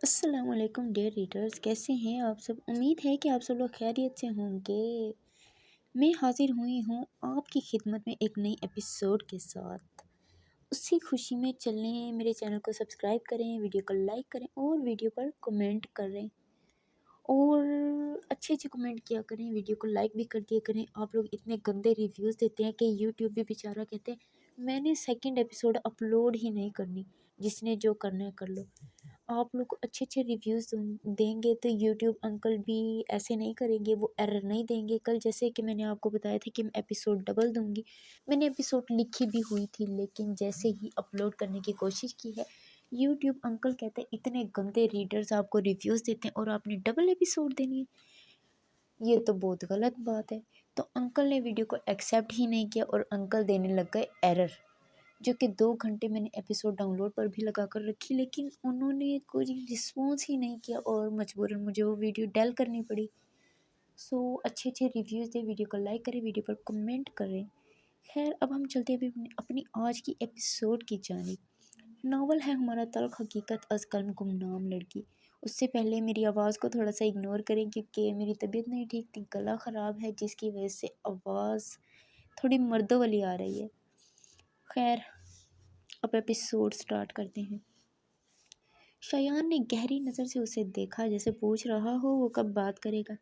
السلام علیکم dear readers, کیسے ہیں آپ سب؟ امید ہے کہ آپ سب لوگ خیریت سے ہوں گے۔ میں حاضر ہوئی ہوں آپ کی خدمت میں ایک نئی ایپیسوڈ کے ساتھ۔ اسی خوشی میں چلیں، میرے چینل کو سبسکرائب کریں، ویڈیو کو لائک کریں اور ویڈیو پر کمنٹ کریں اور اچھے اچھے کمنٹ کیا کریں، ویڈیو کو لائک بھی کر دیا کریں۔ آپ لوگ اتنے گندے ریویوز دیتے ہیں کہ یوٹیوب بھی بیچارہ کہتے ہیں میں نے سیکنڈ ایپیسوڈ اپلوڈ ہی نہیں کرنی، جس نے جو کرنا ہے کر لو۔ آپ لوگ کو اچھے اچھے ریویوز دیں گے تو یوٹیوب انکل بھی ایسے نہیں کریں گے، وہ ایرر نہیں دیں گے۔ کل جیسے کہ میں نے آپ کو بتایا تھا کہ میں ایپیسوڈ ڈبل دوں گی، میں نے ایپیسوڈ لکھی بھی ہوئی تھی، لیکن جیسے ہی اپلوڈ کرنے کی کوشش کی ہے یوٹیوب انکل کہتے ہیں اتنے گندے ریڈرز آپ کو ریویوز دیتے ہیں اور آپ نے ڈبل ایپیسوڈ دینی ہے، یہ تو بہت غلط بات ہے۔ تو انکل نے ویڈیو کو ایکسیپٹ ہی نہیں کیا اور انکل دینے لگ گئے ایرر، جو کہ 2 گھنٹے میں نے ایپیسوڈ ڈاؤن لوڈ پر بھی لگا کر رکھی، لیکن انہوں نے کوئی رسپانس ہی نہیں کیا اور مجبوراً مجھے وہ ویڈیو ڈیل کرنی پڑی۔ اچھے اچھے ریویوز دیں، ویڈیو کو لائک کریں، ویڈیو پر کمنٹ کریں۔ خیر، اب ہم چلتے ہیں اپنی آج کی ایپیسوڈ کی جانب۔ ناول ہے ہمارا تلخ حقیقت از قلم گمنام لڑکی۔ اس سے پہلے میری آواز کو تھوڑا سا اگنور کریں کیونکہ میری طبیعت نہیں ٹھیک تھی، گلا خراب ہے، جس کی وجہ سے آواز تھوڑی مردوں والی آ رہی ہے۔ خیر، اب ایپیسوڈ سٹارٹ کرتے ہیں۔ شایان نے گہری نظر سے اسے دیکھا، جیسے پوچھ رہا ہو وہ کب بات کرے گا۔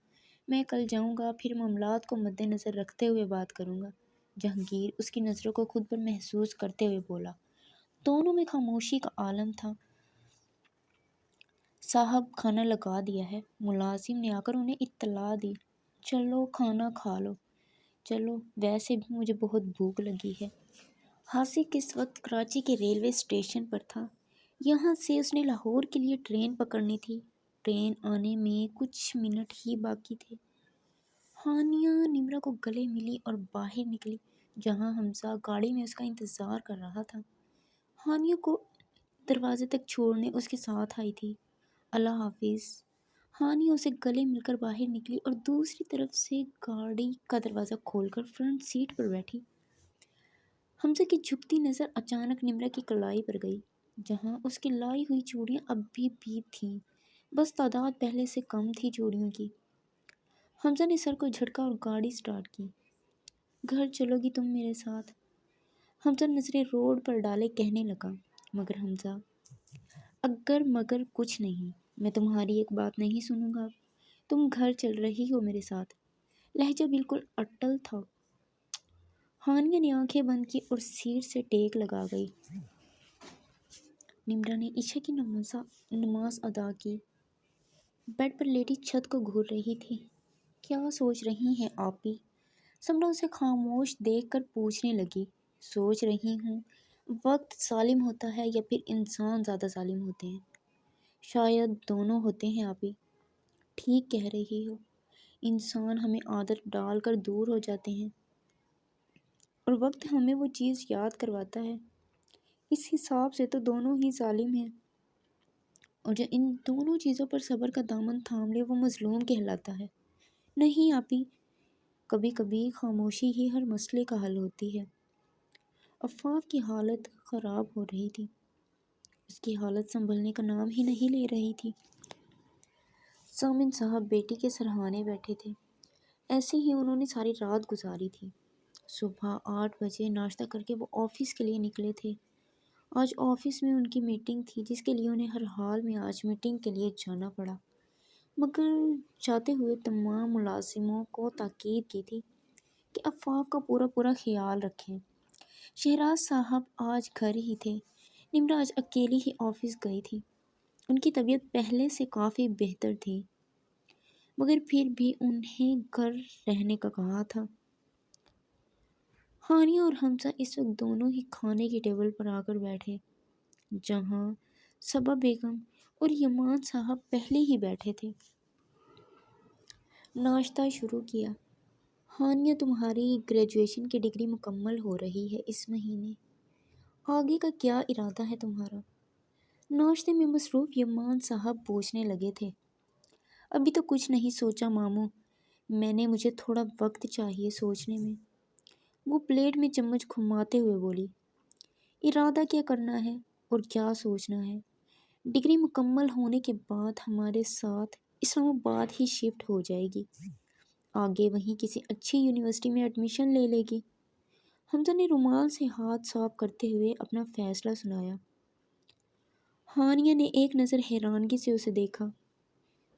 میں کل جاؤں گا، پھر معاملات کو مد نظر رکھتے ہوئے بات کروں گا، جہانگیر اس کی نظروں کو خود پر محسوس کرتے ہوئے بولا۔ دونوں میں خاموشی کا عالم تھا۔ صاحب کھانا لگا دیا ہے، ملازم نے آ کر انہیں اطلاع دی۔ چلو کھانا کھا لو۔ چلو، ویسے بھی مجھے بہت بھوک لگی ہے۔ حاسق اس وقت کراچی کے ریلوے اسٹیشن پر تھا۔ یہاں سے اس نے لاہور کے لیے ٹرین پکڑنی تھی۔ ٹرین آنے میں کچھ منٹ ہی باقی تھے۔ ہانیہ نمرا کو گلے ملی اور باہر نکلی، جہاں حمزہ گاڑی میں اس کا انتظار کر رہا تھا۔ ہانیہ کو دروازے تک چھوڑنے اس کے ساتھ آئی تھی۔ اللہ حافظ۔ ہانیہ اسے گلے مل کر باہر نکلی اور دوسری طرف سے گاڑی کا دروازہ کھول کر فرنٹ سیٹ پر بیٹھی۔ حمزہ کی جھکتی نظر اچانک نمرا کی کلائی پر گئی، جہاں اس کی لائی ہوئی چوڑیاں اب بھی تھیں، بس تعداد پہلے سے کم تھی چوڑیوں کی۔ حمزہ نے سر کو جھٹکا اور گاڑی سٹارٹ کی۔ گھر چلو گی تم میرے ساتھ؟ حمزہ نظریں روڈ پر ڈالے کہنے لگا۔ مگر حمزہ، اگر مگر کچھ نہیں، میں تمہاری ایک بات نہیں سنوں گا۔ تم گھر چل رہی ہو میرے ساتھ؟ لہجہ بالکل اٹل تھا۔ ہانیہ نے آنکھیں بند کی اور سیٹ سے ٹیک لگا گئی۔ نمرا نے عشاء کی نماز ادا کی، بیڈ پر لیٹی چھت کو گھور رہی تھی۔ کیا سوچ رہی ہیں آپی؟ سمرا اسے خاموش دیکھ کر پوچھنے لگی۔ سوچ رہی ہوں وقت ظالم ہوتا ہے یا پھر انسان زیادہ ظالم ہوتے ہیں۔ شاید دونوں ہوتے ہیں آپی۔ ٹھیک کہہ رہی ہو، انسان ہمیں عادت ڈال کر دور ہو جاتے ہیں اور وقت ہمیں وہ چیز یاد کرواتا ہے۔ اس حساب سے تو دونوں ہی ظالم ہیں، اور جو ان دونوں چیزوں پر صبر کا دامن تھام لے وہ مظلوم کہلاتا ہے۔ نہیں آپی، کبھی کبھی خاموشی ہی ہر مسئلے کا حل ہوتی ہے۔ عفاف کی حالت خراب ہو رہی تھی، اس کی حالت سنبھلنے کا نام ہی نہیں لے رہی تھی۔ سامن صاحب بیٹی کے سرہانے بیٹھے تھے، ایسے ہی انہوں نے ساری رات گزاری تھی۔ صبح 8 بجے ناشتہ کر کے وہ آفس کے لیے نکلے تھے۔ آج آفس میں ان کی میٹنگ تھی، جس کے لیے انہیں ہر حال میں آج میٹنگ کے لیے جانا پڑا، مگر جاتے ہوئے تمام ملازموں کو تاکید کی تھی کہ عفاف کا پورا خیال رکھیں۔ شہراز صاحب آج گھر ہی تھے، نمرا آج اکیلی ہی آفس گئی تھی۔ ان کی طبیعت پہلے سے کافی بہتر تھی، مگر پھر بھی انہیں گھر رہنے کا کہا تھا۔ ہانیہ اور حمزہ اس وقت دونوں ہی کھانے کی ٹیبل پر آ کر بیٹھے، جہاں صبا بیگم اور یمان صاحب پہلے ہی بیٹھے تھے۔ ناشتہ شروع کیا۔ ہانیہ، تمہاری گریجویشن کی ڈگری مکمل ہو رہی ہے اس مہینے، آگے کا کیا ارادہ ہے تمہارا؟ ناشتے میں مصروف یمان صاحب پوچھنے لگے تھے۔ ابھی تو کچھ نہیں سوچا ماموں، مجھے تھوڑا وقت چاہیے سوچنے میں، وہ پلیٹ میں چمچ گھماتے ہوئے بولی۔ ارادہ کیا کرنا ہے اور کیا سوچنا ہے؟ ڈگری مکمل ہونے کے بعد ہمارے ساتھ اسلام آباد ہی شفٹ ہو جائے گی، آگے وہیں کسی اچھی یونیورسٹی میں ایڈمیشن لے لے گی۔ حمزہ نے رومال سے ہاتھ صاف کرتے ہوئے اپنا فیصلہ سنایا۔ ہانیہ نے ایک نظر حیرانگی سے اسے دیکھا۔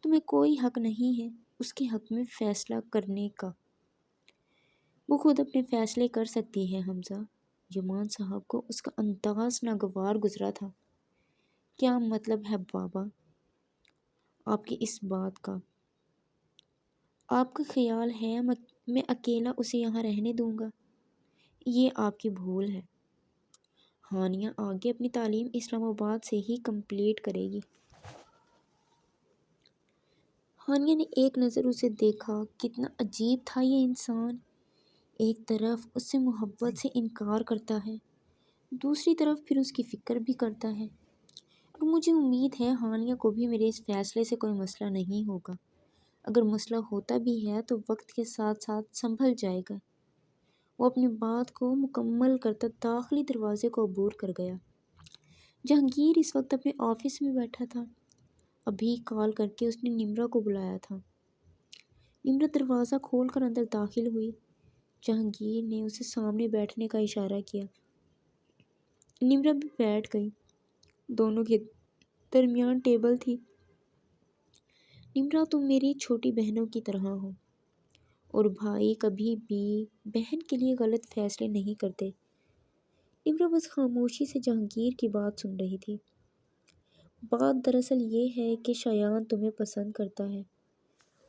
تمہیں کوئی حق نہیں ہے اس کے حق میں فیصلہ کرنے کا، وہ خود اپنے فیصلے کر سکتی ہے حمزہ۔ یمان صاحب کو اس کا انداز ناگوار گزرا تھا۔ کیا مطلب ہے بابا آپ کی اس بات کا؟ آپ کا خیال ہے میں اکیلا اسے یہاں رہنے دوں گا؟ یہ آپ کی بھول ہے۔ ہانیہ آگے اپنی تعلیم اسلام آباد سے ہی کمپلیٹ کرے گی۔ ہانیہ نے ایک نظر اسے دیکھا۔ کتنا عجیب تھا یہ انسان، ایک طرف اس سے محبت سے انکار کرتا ہے، دوسری طرف پھر اس کی فکر بھی کرتا ہے۔ اور مجھے امید ہے ہانیہ کو بھی میرے اس فیصلے سے کوئی مسئلہ نہیں ہوگا۔ اگر مسئلہ ہوتا بھی ہے تو وقت کے ساتھ ساتھ سنبھل جائے گا۔ وہ اپنی بات کو مکمل کرتا داخلی دروازے کو عبور کر گیا۔ جہانگیر اس وقت اپنے آفس میں بیٹھا تھا۔ ابھی کال کر کے اس نے نمرا کو بلایا تھا۔ نمرا دروازہ کھول کر اندر داخل ہوئی۔ جہانگیر نے اسے سامنے بیٹھنے کا اشارہ کیا۔ نمرا بھی بیٹھ گئی۔ دونوں کے درمیان ٹیبل تھی۔ نمرا تم میری چھوٹی بہنوں کی طرح ہو، اور بھائی کبھی بھی بہن کے لیے غلط فیصلے نہیں کرتے۔ نمرا بس خاموشی سے جہانگیر کی بات سن رہی تھی۔ بات دراصل یہ ہے کہ شایان تمہیں پسند کرتا ہے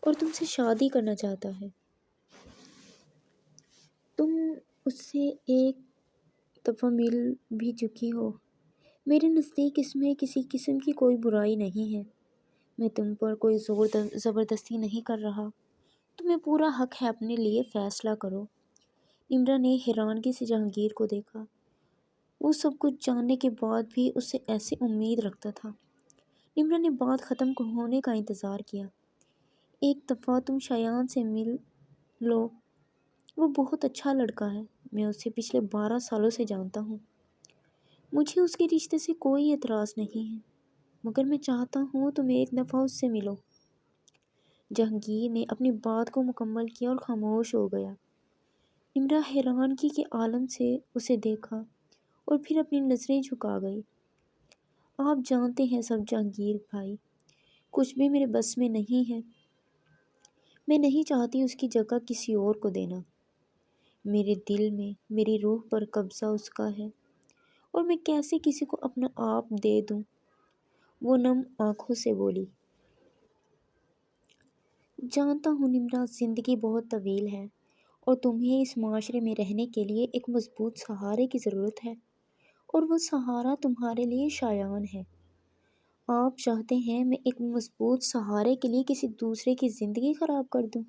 اور تم سے شادی کرنا چاہتا ہے۔ تم اس سے ایک دفعہ مل بھی چکی ہو۔ میرے نزدیک اس میں کسی قسم کی کوئی برائی نہیں ہے۔ میں تم پر کوئی زور زبردستی نہیں کر رہا۔ تمہیں پورا حق ہے، اپنے لیے فیصلہ کرو۔ نمرا نے حیرانگی سے جہانگیر کو دیکھا۔ وہ سب کچھ جاننے کے بعد بھی اس سے ایسی امید رکھتا تھا۔ نمرا نے بات ختم ہونے کا انتظار کیا۔ ایک دفعہ تم شایان سے مل لو، وہ بہت اچھا لڑکا ہے۔ میں اسے پچھلے 12 سالوں سے جانتا ہوں۔ مجھے اس کے رشتے سے کوئی اعتراض نہیں ہے، مگر میں چاہتا ہوں تم ایک دفعہ اس سے ملو۔ جہانگیر نے اپنی بات کو مکمل کیا اور خاموش ہو گیا۔ نمرا حیرانگی کے عالم سے اسے دیکھا اور پھر اپنی نظریں جھکا گئی۔ آپ جانتے ہیں سب جہانگیر بھائی، کچھ بھی میرے بس میں نہیں ہے۔ میں نہیں چاہتی اس کی جگہ کسی اور کو دینا۔ میرے دل میں، میری روح پر قبضہ اس کا ہے، اور میں کیسے کسی کو اپنا آپ دے دوں؟ وہ نم آنکھوں سے بولی۔ جانتا ہوں نمرا، زندگی بہت طویل ہے اور تمہیں اس معاشرے میں رہنے کے لیے ایک مضبوط سہارے کی ضرورت ہے، اور وہ سہارا تمہارے لیے شایان ہے۔ آپ چاہتے ہیں میں ایک مضبوط سہارے کے لیے کسی دوسرے کی زندگی خراب کر دوں؟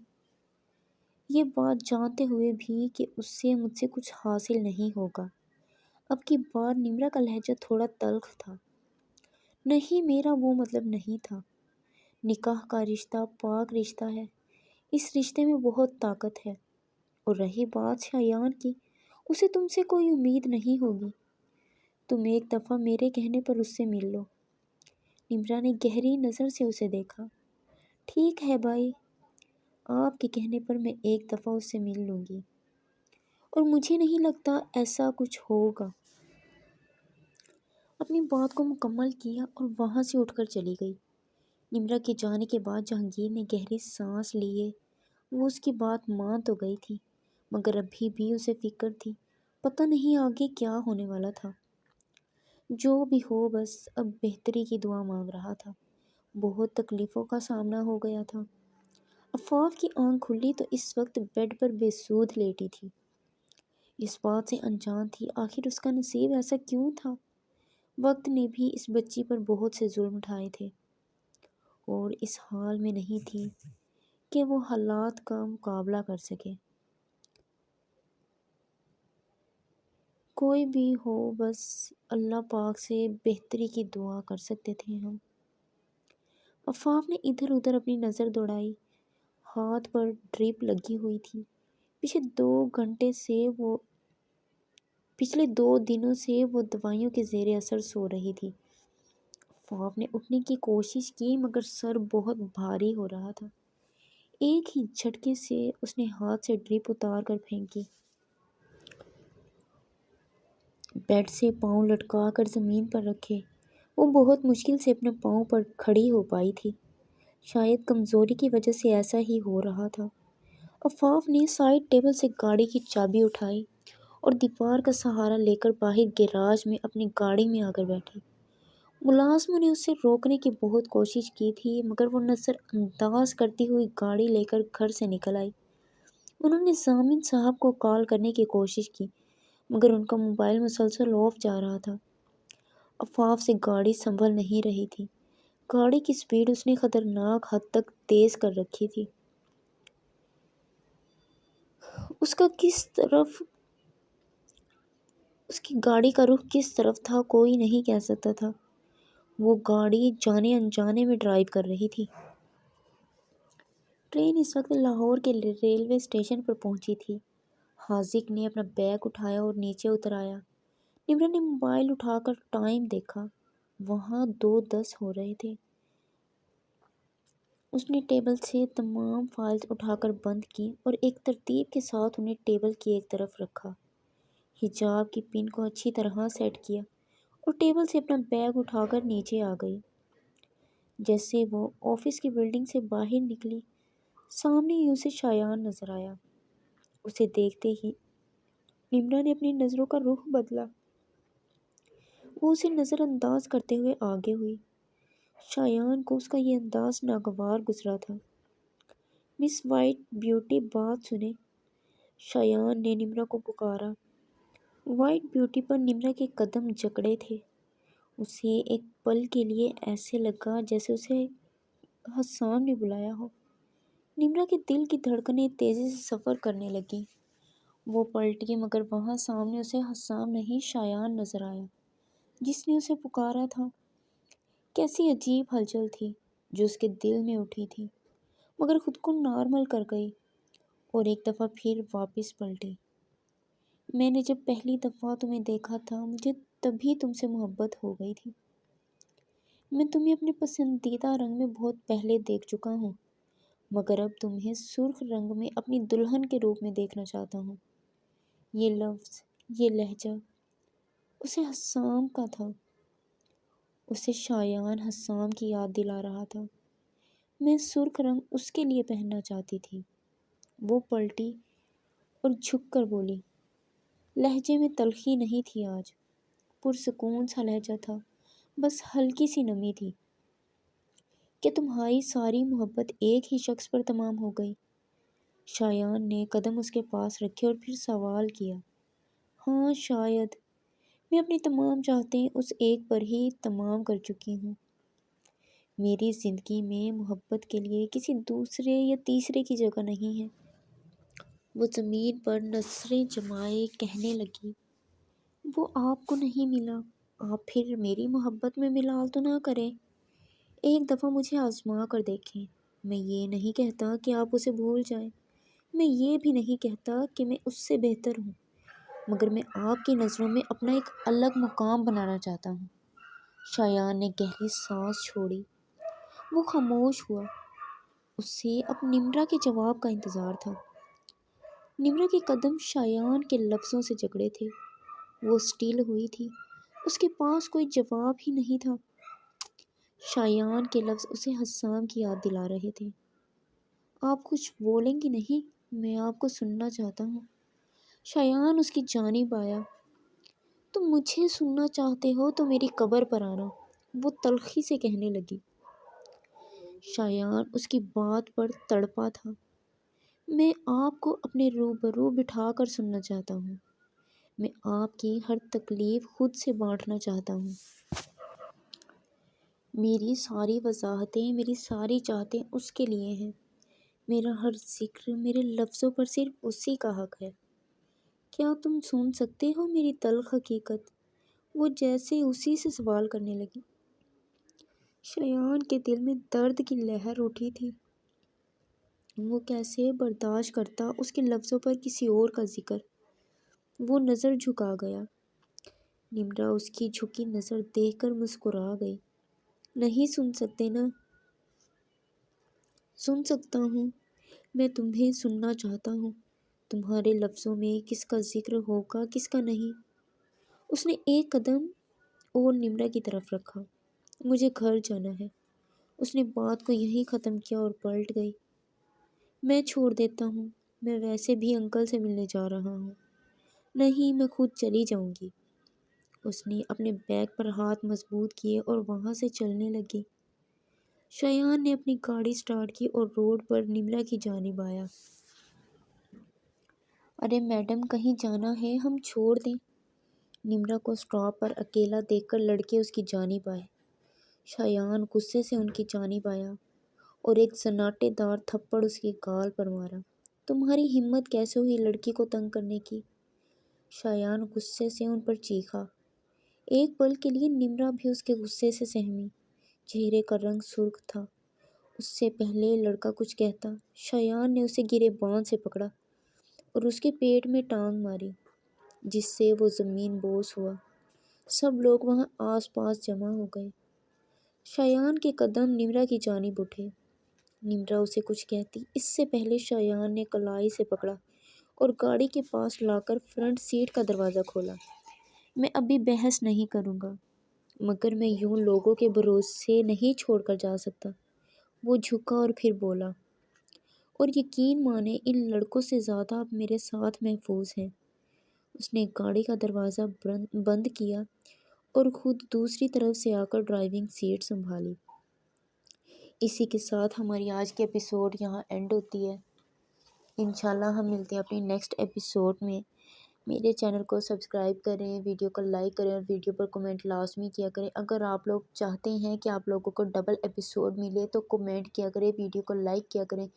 یہ بات جانتے ہوئے بھی کہ اس سے مجھ سے کچھ حاصل نہیں ہوگا۔ اب کی بار نمرا کا لہجہ تھوڑا تلخ تھا۔ نہیں، میرا وہ مطلب نہیں تھا۔ نکاح کا رشتہ پاک رشتہ ہے، اس رشتے میں بہت طاقت ہے، اور رہی بات شایان کی، اسے تم سے کوئی امید نہیں ہوگی۔ تم ایک دفعہ میرے کہنے پر اس سے مل لو۔ نمرا نے گہری نظر سے اسے دیکھا۔ ٹھیک ہے بھائی، آپ کے کہنے پر میں ایک دفعہ اس سے مل لوں گی، اور مجھے نہیں لگتا ایسا کچھ ہوگا۔ اپنی بات کو مکمل کیا اور وہاں سے اٹھ کر چلی گئی۔ نمرا کے جانے کے بعد جہانگیر نے گہری سانس لیے۔ وہ اس کی بات مان تو گئی تھی، مگر ابھی بھی اسے فکر تھی۔ پتہ نہیں آگے کیا ہونے والا تھا۔ جو بھی ہو، بس اب بہتری کی دعا مانگ رہا تھا۔ بہت تکلیفوں کا سامنا ہو گیا تھا۔ عفاف کی آنکھ کھلی تو اس وقت بیڈ پر بے سود لیٹی تھی۔ اس بات سے انجان تھی آخر اس کا نصیب ایسا کیوں تھا۔ وقت نے بھی اس بچی پر بہت سے ظلم اٹھائے تھے، اور اس حال میں نہیں تھی کہ وہ حالات کا مقابلہ کر سکے۔ کوئی بھی ہو، بس اللہ پاک سے بہتری کی دعا کر سکتے تھے ہم۔ عفاف نے ادھر ادھر اپنی نظر دوڑائی۔ ہاتھ پر ڈرپ لگی ہوئی تھی۔ پچھلے 2 دنوں سے وہ دوائیوں کے زیر اثر سو رہی تھی۔ فاف نے اٹھنے کی کوشش کی مگر سر بہت بھاری ہو رہا تھا۔ ایک ہی جھٹکے سے اس نے ہاتھ سے ڈرپ اتار کر پھینکی۔ بیڈ سے پاؤں لٹکا کر زمین پر رکھے وہ بہت مشکل سے اپنے پاؤں پر کھڑی ہو پائی تھی۔ شاید کمزوری کی وجہ سے ایسا ہی ہو رہا تھا۔ آفاف نے سائڈ ٹیبل سے گاڑی کی چابی اٹھائی اور دیوار کا سہارا لے کر باہر گیراج میں اپنی گاڑی میں آ کر بیٹھی۔ ملازموں نے اسے روکنے کی بہت کوشش کی تھی مگر وہ نظر انداز کرتی ہوئی گاڑی لے کر گھر سے نکل آئی۔ انہوں نے ضامن صاحب کو کال کرنے کی کوشش کی مگر ان کا موبائل مسلسل آف جا رہا تھا۔ آفاف سے گاڑی سنبھل نہیں رہی تھی۔ گاڑی کی سپیڈ اس نے خطرناک حد تک تیز کر رکھی تھی۔ اس کی گاڑی کا رخ کس طرف تھا کوئی نہیں کہہ سکتا تھا۔ وہ گاڑی جانے انجانے میں ڈرائیو کر رہی تھی۔ ٹرین اس وقت لاہور کے ریلوے اسٹیشن پر پہنچی تھی۔ حاذق نے اپنا بیگ اٹھایا اور نیچے اتر آیا۔ نمرا نے موبائل اٹھا کر ٹائم دیکھا، وہاں 2:10 ہو رہے تھے۔ اس نے ٹیبل سے تمام فائلز اٹھا کر بند کی اور ایک ترتیب کے ساتھ انہیں ٹیبل کی ایک طرف رکھا۔ حجاب کی پن کو اچھی طرح سیٹ کیا اور ٹیبل سے اپنا بیگ اٹھا کر نیچے آ گئی۔ جیسے وہ آفس کی بلڈنگ سے باہر نکلی، سامنے ہی اسے شایان نظر آیا۔ اسے دیکھتے ہی نمرا نے اپنی نظروں کا رخ بدلا۔ وہ اسے نظر انداز کرتے ہوئے آگے ہوئی۔ شایان کو اس کا یہ انداز ناگوار گزرا تھا۔ مس وائٹ بیوٹی بات سنیں، شایان نے نمرا کو پکارا۔ وائٹ بیوٹی پر نمرا کے قدم جکڑے تھے۔ اسے ایک پل کے لیے ایسے لگا جیسے اسے حسام نے بلایا ہو۔ نمرا کے دل کی دھڑکنیں تیزی سے سفر کرنے لگیں۔ وہ پلٹی مگر وہاں سامنے اسے حسام نہیں شایان نظر آیا جس نے اسے پکارا تھا۔ کیسی عجیب ہلچل تھی جو اس کے دل میں اٹھی تھی مگر خود کو نارمل کر گئی اور ایک دفعہ پھر واپس پلٹی۔ میں نے جب پہلی دفعہ تمہیں دیکھا تھا مجھے تبھی تم سے محبت ہو گئی تھی۔ میں تمہیں اپنے پسندیدہ رنگ میں بہت پہلے دیکھ چکا ہوں مگر اب تمہیں سرخ رنگ میں اپنی دلہن کے روپ میں دیکھنا چاہتا ہوں۔ یہ لفظ، یہ لہجہ اسے حسام کا تھا۔ اسے شایان حسام کی یاد دلا رہا تھا۔ میں سرخ رنگ اس کے لیے پہننا چاہتی تھی۔ وہ پلٹی اور جھک کر بولی۔ لہجے میں تلخی نہیں تھی آج، پرسکون سا لہجہ تھا، بس ہلکی سی نمی تھی۔ کہ تمہاری ساری محبت ایک ہی شخص پر تمام ہو گئی؟ شایان نے قدم اس کے پاس رکھے اور پھر سوال کیا۔ ہاں شاید، میں اپنی تمام چاہتیں اس ایک پر ہی تمام کر چکی ہوں۔ میری زندگی میں محبت کے لیے کسی دوسرے یا تیسرے کی جگہ نہیں ہے۔ وہ زمین پر نظریں جمائے کہنے لگی۔ وہ آپ کو نہیں ملا، آپ پھر میری محبت میں ملال تو نہ کریں۔ ایک دفعہ مجھے آزما کر دیکھیں۔ میں یہ نہیں کہتا کہ آپ اسے بھول جائیں، میں یہ بھی نہیں کہتا کہ میں اس سے بہتر ہوں، مگر میں آپ کی نظروں میں اپنا ایک الگ مقام بنانا چاہتا ہوں۔ شایان نے گہری سانس چھوڑی۔ وہ خاموش ہوا۔ اسے اب نمرا کے جواب کا انتظار تھا۔ نمرا کے قدم شایان کے لفظوں سے جکڑے تھے۔ وہ اسٹل ہوئی تھی، اس کے پاس کوئی جواب ہی نہیں تھا۔ شایان کے لفظ اسے حسام کی یاد دلا رہے تھے۔ آپ کچھ بولیں گی نہیں؟ میں آپ کو سننا چاہتا ہوں۔ شایان اس کی جانب آیا۔ تم مجھے سننا چاہتے ہو تو میری قبر پر آنا، وہ تلخی سے کہنے لگی۔ شایان اس کی بات پر تڑپا تھا۔ میں آپ کو اپنے روبرو بٹھا کر سننا چاہتا ہوں، میں آپ کی ہر تکلیف خود سے بانٹنا چاہتا ہوں۔ میری ساری وضاحتیں، میری ساری چاہتیں اس کے لیے ہیں۔ میرا ہر ذکر، میرے لفظوں پر صرف اسی کا حق ہے۔ کیا تم سن سکتے ہو میری تلخ حقیقت؟ وہ جیسے اسی سے سوال کرنے لگی۔ شایان کے دل میں درد کی لہر اٹھی تھی۔ وہ کیسے برداشت کرتا اس کے لفظوں پر کسی اور کا ذکر؟ وہ نظر جھکا گیا۔ نمرا اس کی جھکی نظر دیکھ کر مسکرا گئی۔ نہیں سن سکتے نا؟ سن سکتا ہوں، میں تمہیں سننا چاہتا ہوں، تمہارے لفظوں میں کس کا ذکر ہوگا کس کا نہیں۔ اس نے ایک قدم اور نمرا کی طرف رکھا۔ مجھے گھر جانا ہے۔ اس نے بات کو یہیں ختم کیا اور پلٹ گئی۔ میں چھوڑ دیتا ہوں، میں ویسے بھی انکل سے ملنے جا رہا ہوں۔ نہیں، میں خود چلی جاؤں گی۔ اس نے اپنے بیگ پر ہاتھ مضبوط کیے اور وہاں سے چلنے لگی۔ شایان نے اپنی گاڑی سٹارٹ کی اور روڈ پر نمرا کی جانب آیا۔ ارے میڈم، کہیں جانا ہے، ہم چھوڑ دیں؟ نمرا کو سٹاپ پر اکیلا دیکھ کر لڑکے اس کی جانب آئے۔ شایان غصے سے ان کی جانب آیا اور ایک سناٹے دار تھپڑ اس کی گال پر مارا۔ تمہاری ہمت کیسے ہوئی لڑکی کو تنگ کرنے کی؟ شایان غصے سے ان پر چیخا۔ ایک پل کے لیے نمرا بھی اس کے غصے سے سہمی۔ چہرے کا رنگ سرخ تھا۔ اس سے پہلے لڑکا کچھ کہتا، شایان نے اسے گرے بان سے پکڑا اور اس کے پیٹ میں ٹانگ ماری، جس سے وہ زمین بوس ہوا۔ سب لوگ وہاں آس پاس جمع ہو گئے۔ شایان کے قدم نمرا کی جانب اٹھے۔ نمرا اسے کچھ کہتی، اس سے پہلے شایان نے کلائی سے پکڑا اور گاڑی کے پاس لا کر فرنٹ سیٹ کا دروازہ کھولا۔ میں ابھی بحث نہیں کروں گا، مگر میں یوں لوگوں کے بھروسے نہیں چھوڑ کر جا سکتا۔ وہ جھکا اور پھر بولا، اور یقین مانیں ان لڑکوں سے زیادہ اب میرے ساتھ محفوظ ہیں۔ اس نے گاڑی کا دروازہ بند کیا اور خود دوسری طرف سے آ کر ڈرائیونگ سیٹ سنبھالی۔ اسی کے ساتھ ہماری آج کی ایپیسوڈ یہاں اینڈ ہوتی ہے۔ انشاءاللہ ہم ملتے ہیں اپنی نیکسٹ ایپیسوڈ میں۔ میرے چینل کو سبسکرائب کریں، ویڈیو کو لائک کریں اور ویڈیو پر کمنٹ لازمی کیا کریں۔ اگر آپ لوگ چاہتے ہیں کہ آپ لوگوں کو ڈبل ایپیسوڈ ملے تو کمنٹ کیا کریں، ویڈیو کو لائک کیا کریں،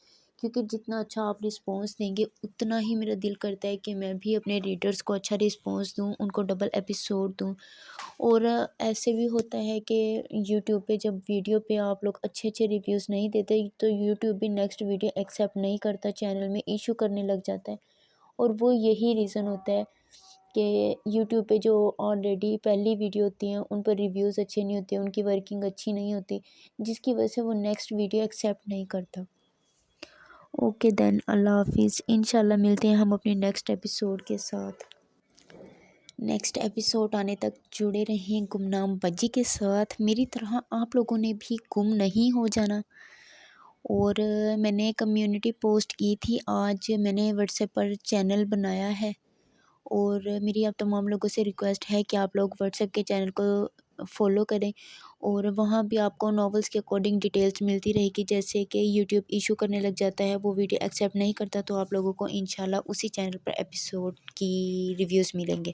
کیونکہ جتنا اچھا آپ رسپانس دیں گے اتنا ہی میرا دل کرتا ہے کہ میں بھی اپنے ریڈرز کو اچھا رسپانس دوں، ان کو ڈبل ایپیسوڈ دوں۔ اور ایسے بھی ہوتا ہے کہ یوٹیوب پہ جب ویڈیو پہ آپ لوگ اچھے ریویوز نہیں دیتے تو یوٹیوب بھی نیکسٹ ویڈیو ایکسیپٹ نہیں کرتا، چینل میں ایشو کرنے لگ جاتا ہے۔ اور وہ یہی ریزن ہوتا ہے کہ یوٹیوب پہ جو آلریڈی پہلی ویڈیو ہوتی ہیں ان پر ریویوز اچھے نہیں ہوتے، ان کی ورکنگ اچھی نہیں ہوتی، جس کی وجہ سے وہ نیکسٹ ویڈیو ایکسیپٹ نہیں کرتا۔ اوکے دین، اللہ حافظ۔ انشاءاللہ ملتے ہیں ہم اپنی نیکسٹ ایپیسوڈ کے ساتھ۔ نیکسٹ ایپیسوڈ آنے تک جڑے رہیں گمنام بجی کے ساتھ۔ میری طرح آپ لوگوں نے بھی گم نہیں ہو جانا۔ اور میں نے کمیونٹی پوسٹ کی تھی، آج میں نے واٹس ایپ پر چینل بنایا ہے، اور میری آپ تمام لوگوں سے ریکویسٹ ہے کہ آپ لوگ واٹس ایپ کے چینل کو فالو کریں، اور وہاں بھی آپ کو ناولس کے اکارڈنگ ڈیٹیلز ملتی رہے گی۔ جیسے کہ یوٹیوب ایشو کرنے لگ جاتا ہے، وہ ویڈیو ایکسیپٹ نہیں کرتا، تو آپ لوگوں کو انشاءاللہ اسی چینل پر ایپیسوڈ کی ریویوز ملیں گے۔